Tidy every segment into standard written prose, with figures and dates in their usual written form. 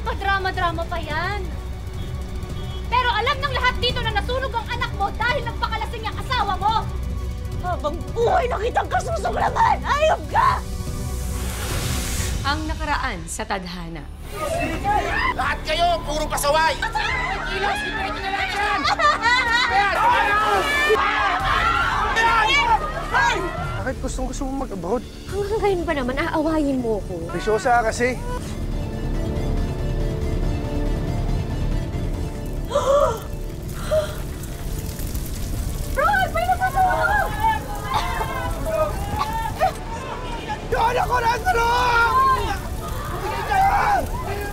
padrama-drama pa yan. Pero alam ng lahat dito na nasunog ang anak mo dahil nagpakalasing ang asawa mo! Habang buhay na kitang kasusuglaman! Ayop ka! Ang nakaraan sa tadhana. Lahat kayo, puro pasaway! Ilos, ito na lang yan! Bakit gustong-gusto mo mag-abroad? Hanggang ngayon ba naman aawayin mo ko? Bisyosa kasi. Ron! May nasasunog! Yan ako na tulong!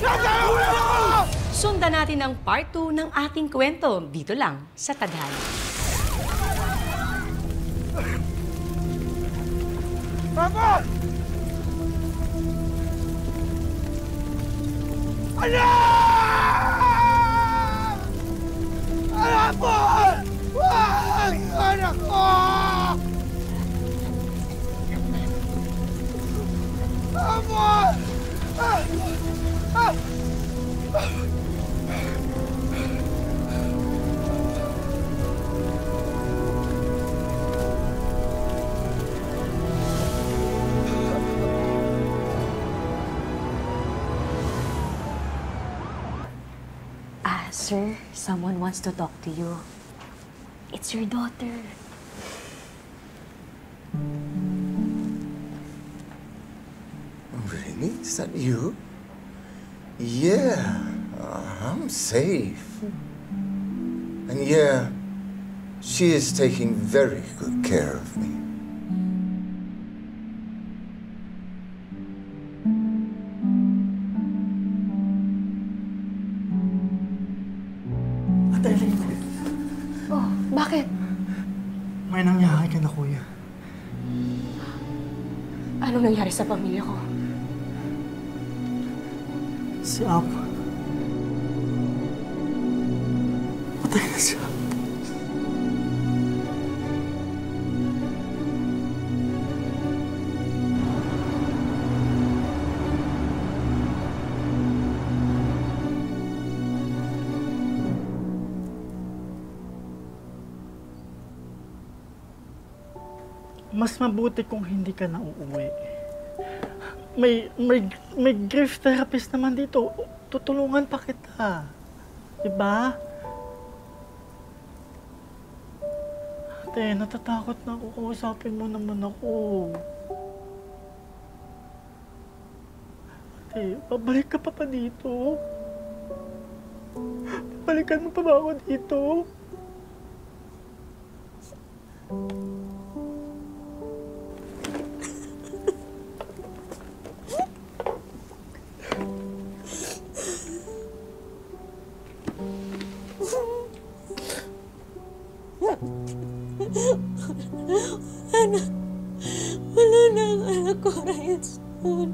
Nagkakawalan ako! Sundan natin ang part 2 ng ating kwento dito lang sa tadhana. Papa! Anak! Anak po! Wag! Anak ko! Amor! Sir, someone wants to talk to you. It's your daughter. Really? Is that you? Yeah, I'm safe. And yeah, she is taking very good care of me. Oh, bakit? May nangyari ka na, kuya. Anong nangyari sa pamilya ko? Si Apo. Patay na siya. Mas mabuti kung hindi ka na uuwi. May grief therapist naman dito. Tutulungan pa kita. Diba? Ate, natatakot na ako. Kausapin mo naman ako. Ate, babalik ka pa dito? Babalikan mo pa ba ako dito? Wala na ang anak ko, Ryan soon.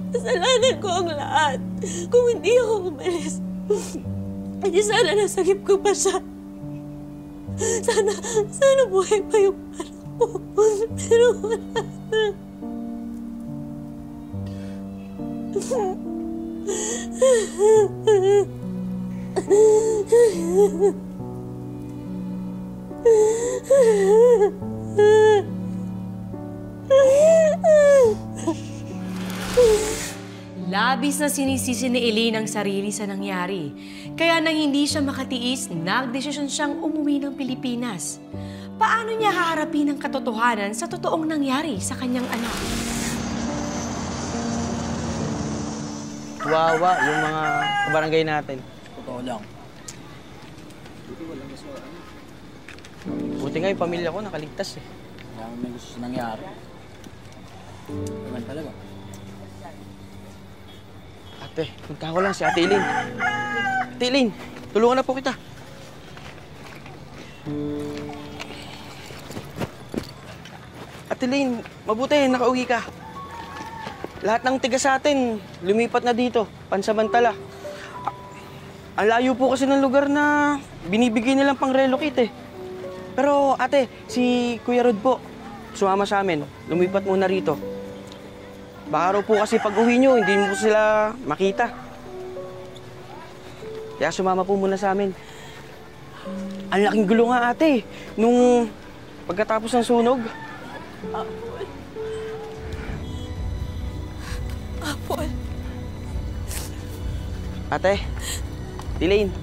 Kasalanan ko ang lahat. Kung hindi ako umalis, hindi sana nasagip ko pa siya. Sana buhay pa yung anak ko. Pero wala na. Labis na sinisisi ni Elaine ang sarili sa nangyari. Kaya nang hindi siya makatiis, nagdesisyon siyang umuwi ng Pilipinas. Paano niya haharapin ang katotohanan sa totoong nangyari sa kanyang anak? Wawa yung mga kabarangay natin. Totoo lang. Buti nga yung pamilya ko nakaligtas eh. Kaya may gusto nangyari. Naman talaga. Ate, punta ko lang si Ate Elaine. Ate Elaine, tulungan na po kita. Ate Elaine, mabuti, nakauwi ka. Lahat ng tiga sa atin, lumipat na dito, pansamantala. Ang layo po kasi ng lugar na binibigay nilang pang-relocate eh. Pero ate, si Kuya Rod po, sumama sa amin. Lumipat muna rito. Baka raw po kasi pag uwi nyo, hindi mo po sila makita. Kaya sumama po muna sa amin. Ang laking gulo nga ate, nung pagkatapos ng sunog. Apol. Ate, Elaine.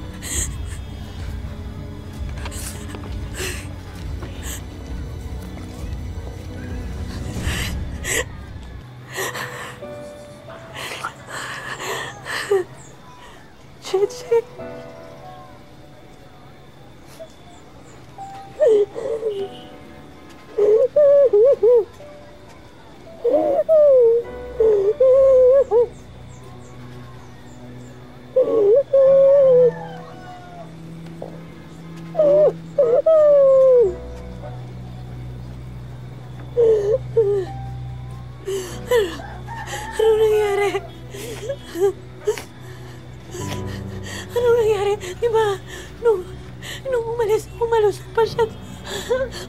Chichi. Ano nangyari? Anong nangyari? Di ba, nung umalis ako, malusog pa siya.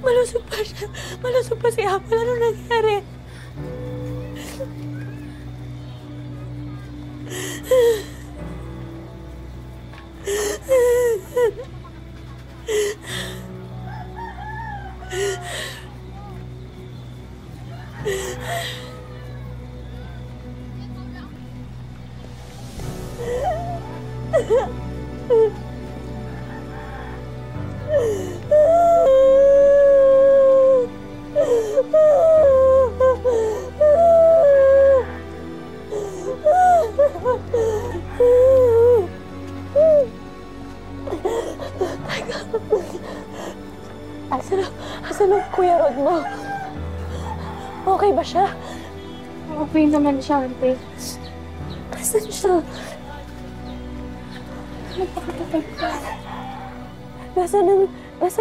Malusog pa siya. Malusog pa si Apple. Anong nangyari? Asan ang Kuya Rod mo? Okay ba siya? Okay naman siya, ate. Asan siya? Nagpakatatag ka. Nasaan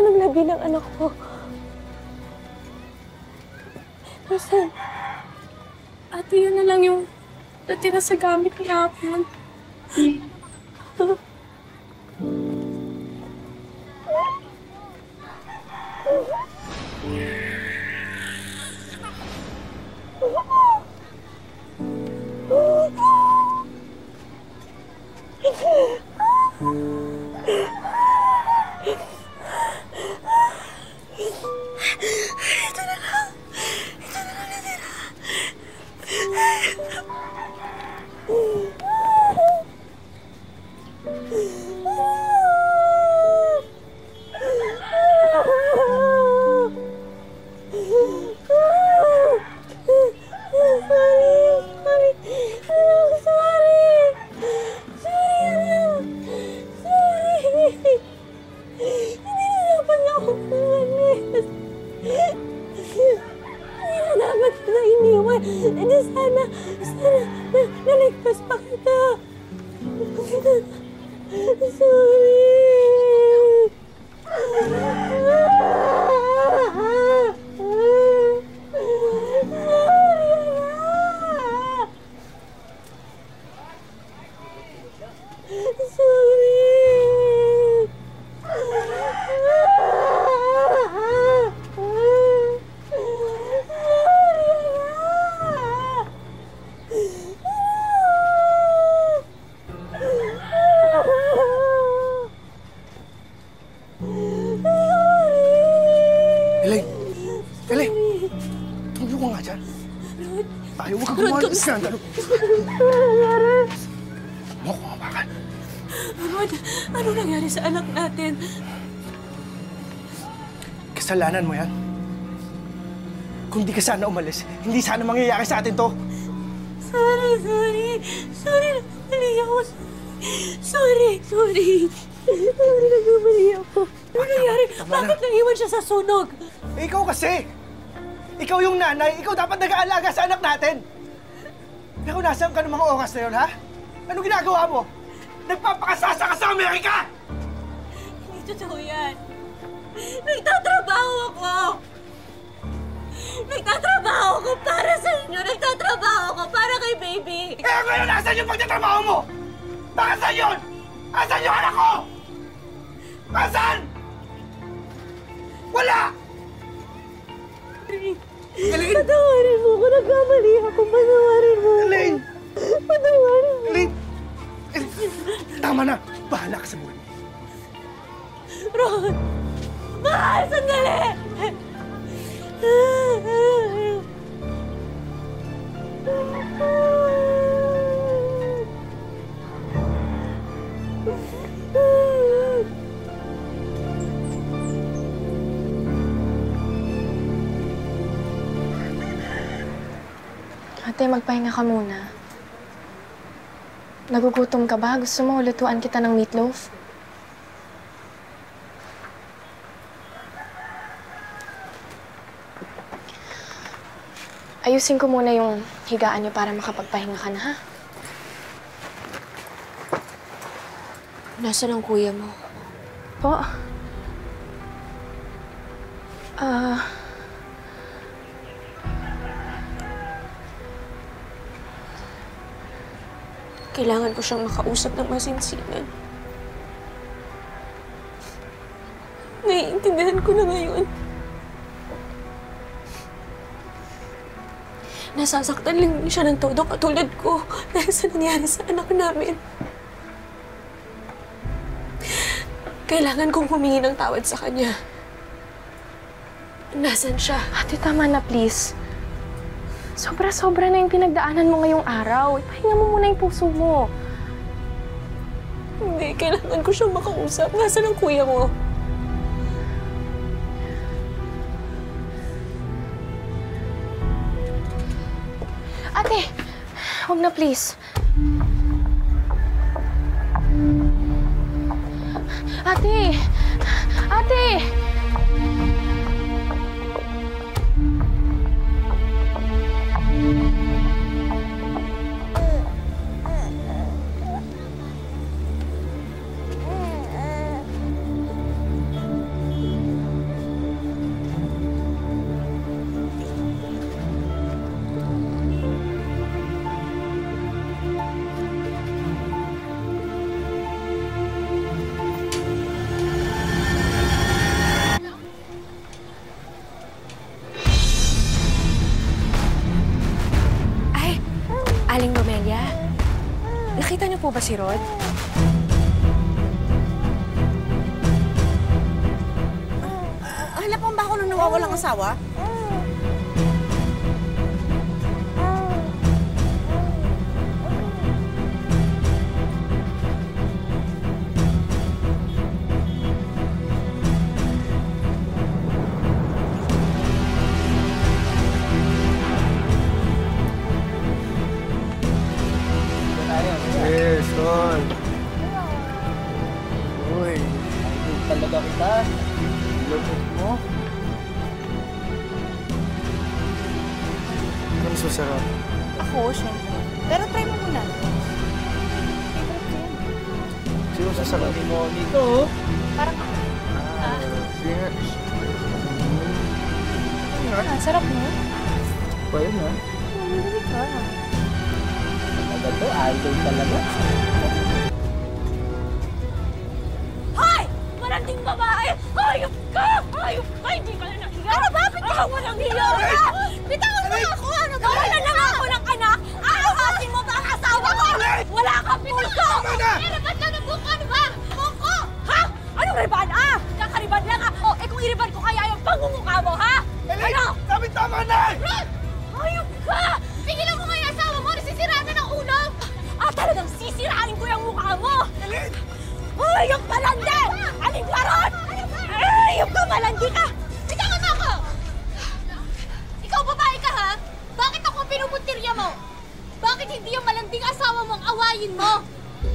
ang labi ng anak ko? Nasaan? Ate, yun na lang yung natira sa gamit ni Apple. Sana naligtas pa kita. Sorry. Ayaw mo ka gumawa ng skandalo. Mo ko mabakan. Rod, ano nangyari sa anak natin? Kasalanan mo yan. Kung di ka sana umalis, hindi sana mangyayari sa atin to. Sorry. Nagkamali ako. Sorry, nagkamali ako. Ano nangyari? Bakit naiwan siya sa sunog? Eh, ikaw kasi! Ikaw yung nanay, ikaw dapat nag-aalaga sa anak natin! Pero nasaan ka ng mga oras na yun, ha? Ano ginagawa mo? Nagpapakasasa ka sa Amerika! Hindi totoo yan. Nagtatrabaho ako! Nagtatrabaho ako para sa inyo! Nagtatrabaho ako para kay baby! Eh, ngayon, nasaan yung pagtatrabaho mo? Baka saan yun? Asan yung anak ko? Asan? Wala! Elaine! Patawarin mo ko. Nagkamali ako. Patawarin mo. Elaine! Patawarin mo. Elaine! Tama na! Bahala ka sa buhay mo. Ron! Mahal! Sandali! Ate, magpahinga ka muna. Nagugutom ka ba? Gusto mo lutuan kita ng meatloaf? Ayusin ko muna yung higaan niyo para makapagpahinga ka na, ha? Nasaan ang kuya mo? Po? Kailangan ko siyang makausap ng masinsinan. Naiintindihan ko na ngayon. Nasasaktan lang din siya ng todo katulad ko dahil sa nangyari sa anak namin. Kailangan kong humingi ng tawad sa kanya. Nasaan siya? Ate, tama na, please. Sobra-sobra na yung pinagdaanan mo ngayong araw. Ipahinga mo muna yung puso mo. Hindi, kailangan ko siyang makausap. Nasaan ang kuya mo? Ate! Huwag na, please. Ate! Ate! Aling Romelia, nakita niyo po ba si Rod? Hanapan ba ako nung nawawalang asawa? Yes, Tol. Uy, Idol talaga kita. Lupit mo. ano mas masarap? Ako, syempre. Pero try mo muna. Sino sasarap? Hindi mo dito, oh. Parang Sige nga. sarap mo. Pwede na. Hindi ka. Talaga to, idol talaga. Hoy! Malanding babae! Hayop ka! Hayop ka! Hindi ka na nahiya! Ano ba? Bitawan mo ng hiya ka! Bitawan mo ako! Ano ba? Wala na nga ako ng anak! Aawasin mo ba ang asawa ko? Wala kang puso! Iriban ka ng buko! Ano ba? Buko! Ha? Anong riban? Kakariban lang O, kung iriban ko kaya yung pangungukha mo, ha? Ano? Sabi tama na! Rod! Hayop ka! Pigilan mo nga yung asawa mo! Nasisiraan na ng ulo! Talagang sisirain ko yung mukha mo! Hayop malandi! Aling Baron! Hayop ka malandi ka! Bitawan mo ako! Ikaw babae ka ha? Bakit ako pinupuntirya mo? Bakit hindi yung malanding asawa mo ang awayin mo?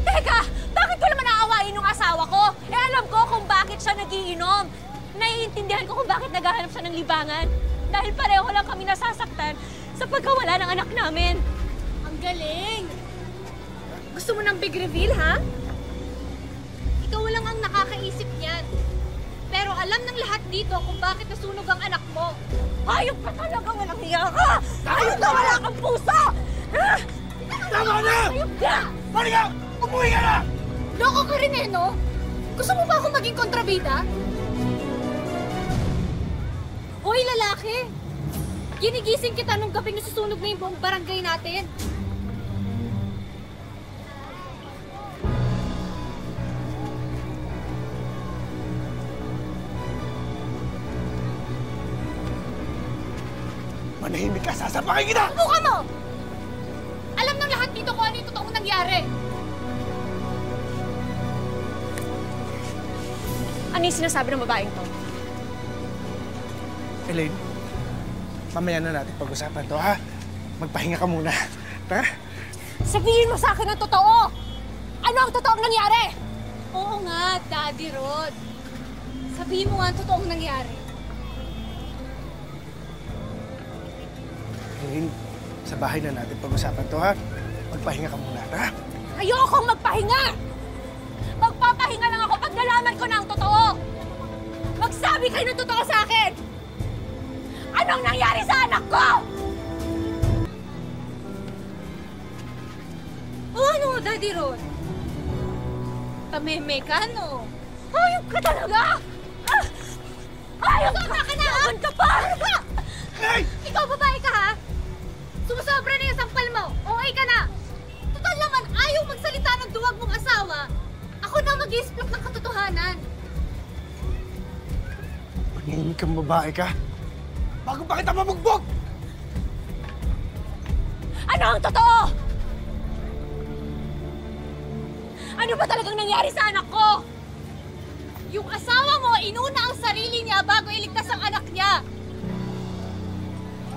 Teka! Bakit ko naman aawayin yung asawa ko? Alam ko kung bakit siya nagiinom. Naiintindihan ko kung bakit naghahanap siya ng libangan. Dahil pareho lang kami nasasaktan sa pagkawala ng anak namin. Ang galing! Gusto mo ng big reveal, ha? Ikaw lang ang nakakaisip niyan. Pero alam ng lahat dito kung bakit nasunog ang anak mo. Hayop ka talaga! Walang hiya ka! Hayop ka! Wala kang puso! Tama na! Hayop ka! Pwede ka! Umuwi ka na! Loko ka rin eh, no? Gusto mo ba akong maging kontrabida? Hoy, lalaki! Ginigising kita nung gabing nasusunog na yung buong barangay natin. Manahimik ka, sasapakin kita! Buka mo! Alam ng lahat dito kung ano yung totoong nangyari. Ano yung sinasabi ng babaeng to? Elaine, mamaya na natin pag-usapan to, ha? Magpahinga ka muna. Ha? Sabihin mo sa akin ang totoo! Ano ang totoong nangyari? Oo nga, Daddy Rod. Sabihin mo nga ang totoong nangyari. Elaine, sa bahay na natin pag-usapan to, ha? Magpahinga ka muna, ha? Ayokong magpahinga! Magpapahinga lang ako pag nalaman ko na ang totoo! Magsabi kayo ng totoo sa akin! Anong nangyari sa anak ko? O ano, Daddy Ron? Tameme ka, no? Hayop ka talaga! Hayop ka! Laban ka pa! Ano ba? Hey! Ikaw babae ka, ha? Sumusobra na yung sampal mo! Okay ka na! Total naman, ayaw magsalita ng duwag mong asawa. Ako na mag-i-explain ng katotohanan. Manahimik kang babae ka. Bago pa kita mabugbog! Ano ang totoo? Ano ba talagang nangyari sa anak ko? Yung asawa mo, inuna ang sarili niya bago iligtas ang anak niya.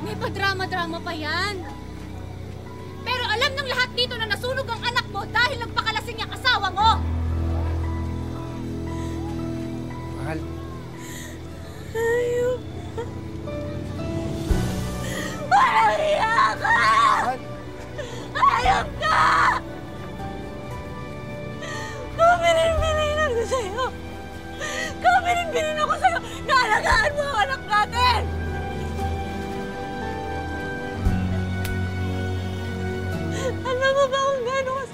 May pa-drama-drama pa yan. Pero alam ng lahat dito na nasunog ang anak mo dahil nagpakalasing yung asawa mo. Mahal. Ayun. Walang iya ka! Ayop ka! Kabinin-bininan ko sa'yo! Kabinin-bininan ko sa'yo! Naalagaan mo ang anak natin! Alam mo ba kung gano'ng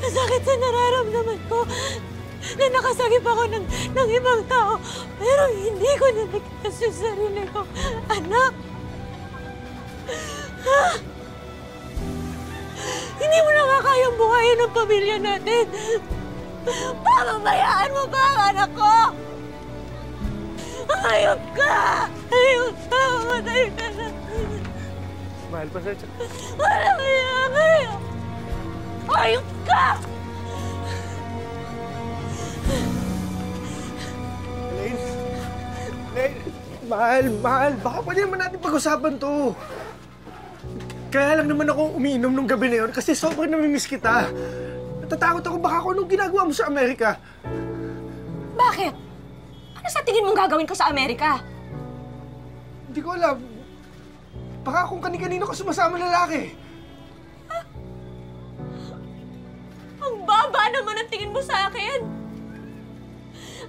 kasakit sa nararamdaman ko na nakasagip ako ng ibang tao pero hindi ko naligtas yung sarili ko. Anak! Ha? Hindi mo na nga kayang buhayin ang pamilya natin. Pababayaan mo ba ang anak ko? Hayop ka! Hayop ka! Mamatay ka na! Mahal, pasensya. Walang iya kayo! Hayop ka! Elaine! Elaine! Mahal! Baka pwede naman natin pag-usapan to. Kaya lang naman ako umiinom nung gabi na yun kasi sobrang namimiss kita. Natatakot ako baka kung anong ginagawa mo sa Amerika. Bakit? Ano sa tingin mong gagawin ko sa Amerika? Hindi ko alam. Baka kung kani-kanino ka sumasama lalaki. Ang baba naman ang tingin mo sa akin.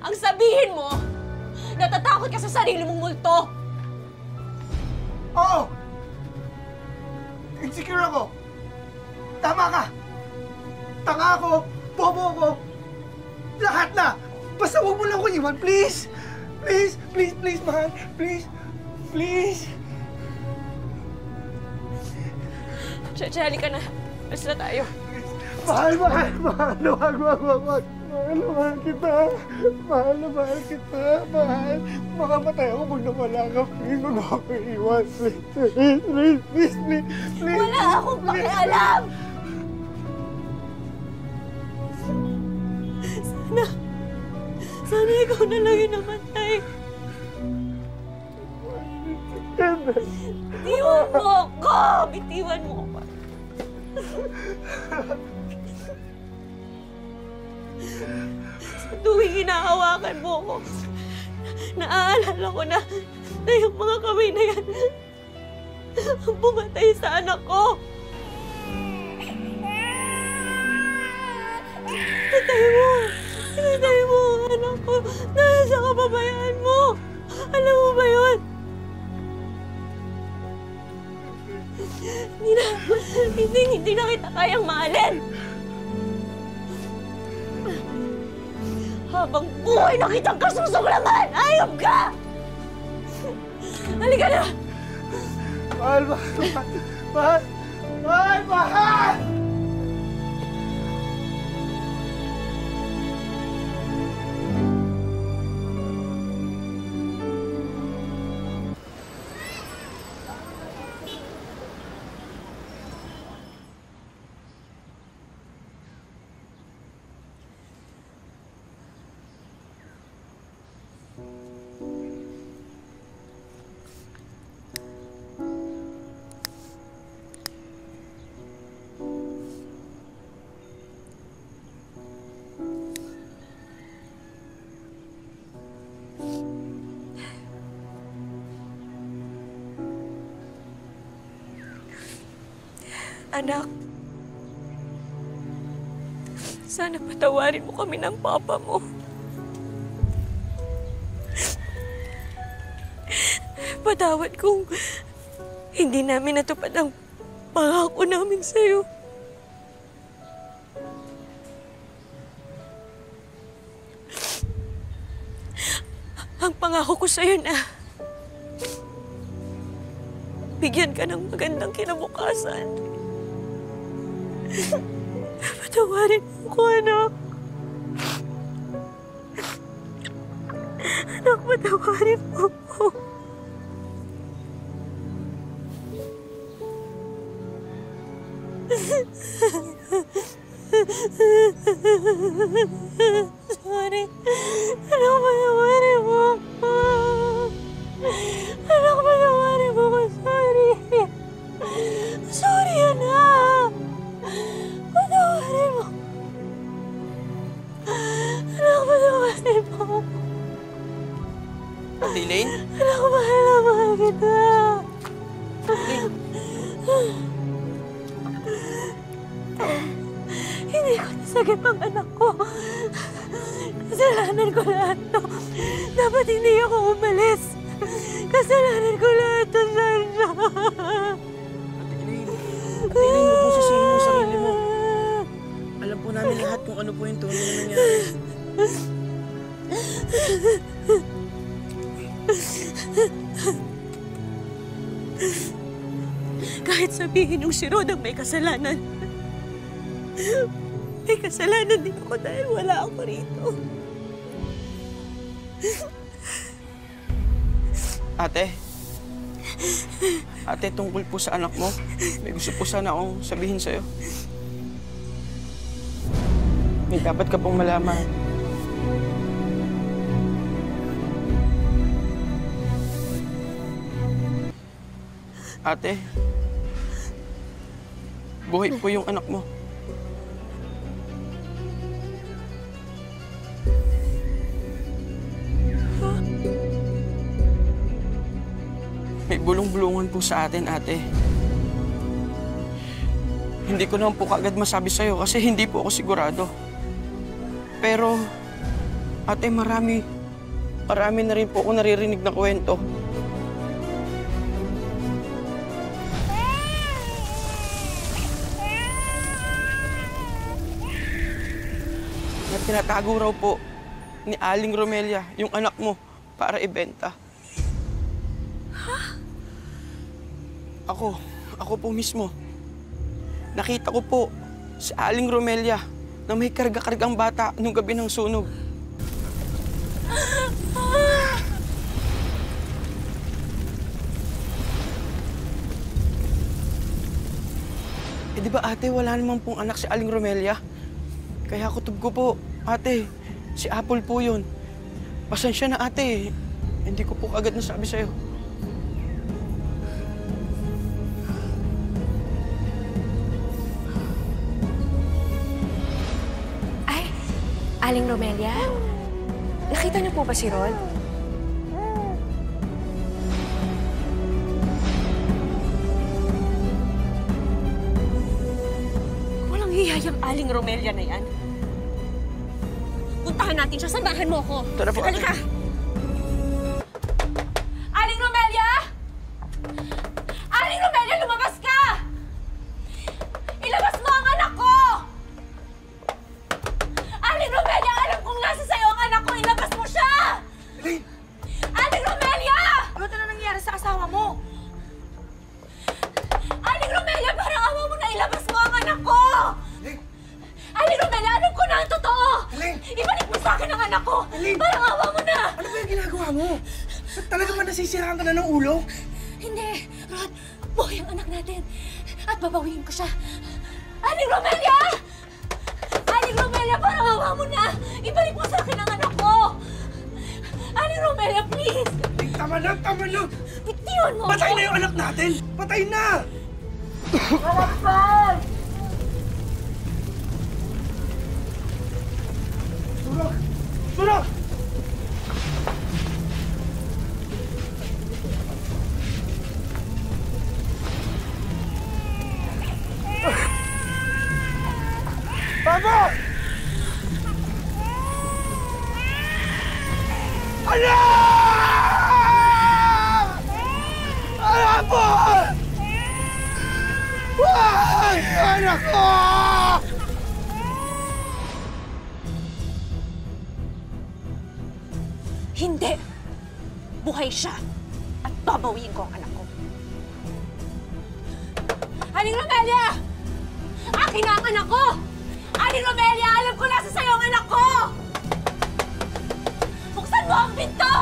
Ang sabihin mo, natatakot ka sa sarili mong multo. Oo! Insecure ako. Tama ka. Tanga ako. Bobo ako. Lahat na. Basta huwag mo lang ko iwan, please. Please, mahal. Please. Chali ka na. Alis na tayo. Mahal. Wag. Mahal kita. Mahal kita. Makamatay ako pag nawala ka. Please, huwag mo ako iwan. Please. Wala akong pakialam! Sana ikaw na lang yung namatay. Bitiwan mo ako! Bitiwan mo ako. Sa tuwing hinahawakan mo ako, naaalala ko na yung mga kamay na yan ang pumatay sa anak ko. Pinatay mo ang anak ko dahil sa kababayaan mo. Alam mo ba yun? Hindi na kita kayang mahalin. Habang buhay na kitang kasusuglaman! Ayop ka! Halika na! Mahal, mahal, mahal, mahal, mahal! Anak, sana patawarin mo kami ng papa mo. Patawad kung hindi namin natupad ang pangako namin sa'yo. Ang pangako ko sa'yo na bigyan ka ng magandang kinabukasan. Patawarin mo ko, anak. Anak, patawarin mo ko. Sorry. Anak, patawarin mo ko. Anak, patawarin mo ko. Sorry. Sorry, anak. Patawarin mo. Anak, patawarin mo. Ate Elaine? Anak, mahal na mahal kita. Hindi ko nasagip ang anak ko. Kasalanan ko lahat to. Dapat hindi ako umalis. Kasalanan ko lahat to, Sandra. Ate Elaine, huwag mo sisihin mo sarili mo. Alam po namin lahat kung ano po yung tunay na nangyari. Kahit sabihin yung si Rod ang may kasalanan, may kasalanan din ako dahil wala ako rito. Ate, tungkol po sa anak mo, may gusto po sana akong sabihin sa'yo. May dapat ka pong malaman. Ate, buhay po yung anak mo. May bulong-bulungan po sa atin, ate. Hindi ko naman po kaagad masabi sa'yo kasi hindi po ako sigurado. Pero, ate, marami na rin po ako naririnig na kwento. Na tinatago raw po ni Aling Romelia yung anak mo para ibenta. Ako po mismo. Nakita ko po si Aling Romelia na may karga-kargang bata nung gabi ng sunog. Eh di ba ate, wala naman pong anak si Aling Romelia? Kaya kutob ko po, ate, si Apple po yun. Pasensya na ate, hindi ko po agad nasabi sa'yo. Aling Romelia, nakita niyo po ba si Rod? Walang hiya yung Aling Romelia na yan. Puntahan natin siya. Samahan mo ko. Tara po, ate. Halika. Aling Romelia! Aling Romelia, lumabas ka! Ilabas mo ang anak ko! Aling Romelia, alam kong nasa sa'yo ang anak ko. Ilabas mo siya! Elaine! Aling Romelia! Ano na nangyari sa asawa mo? anak ko! Parang awa mo na! Ano ba yung ginagawa mo? Talaga ba nasisiraan ka na ng ulo? Hindi! Rod, buhay ang anak natin. At babawiin ko siya. Aling Romelia! Aling Romelia, parang awa mo na! Ibalik mo sa akin ang anak ko! Aling Romelia, please! Tama na, tama na! Bitiwan mo! Patay na yung anak natin! Patay na! Malakpan! Tulog! Tulog! Papa! Anak! Anak po! Wag! Anak ko! Hindi! Buhay siya! At babawiin ko ang anak ko. Aling Romelia! Akin na ang anak ko! Aling Romelia, alam ko nasa sa'yo ang anak ko! Buksan mo ang pinto!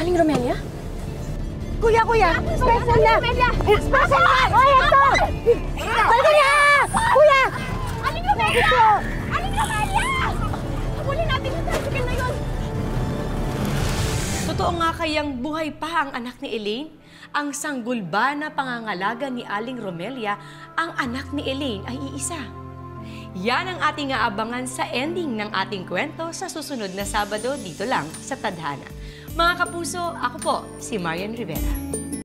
Aling Romelia? Kuya! Special na! Special na! Ay, ito! Romelia! Kuya! Aling Romelia! Aling Romelia! Habulin natin yung tricycle na yun! Totoo nga kayang buhay pa ang anak ni Elaine? Ang sanggol ba na pangangalaga ni Aling Romelia, ang anak ni Elaine ay iisa? Yan ang ating aabangan sa ending ng ating kwento sa susunod na Sabado dito lang sa Tadhana. Mga kapuso, ako po si Marian Rivera.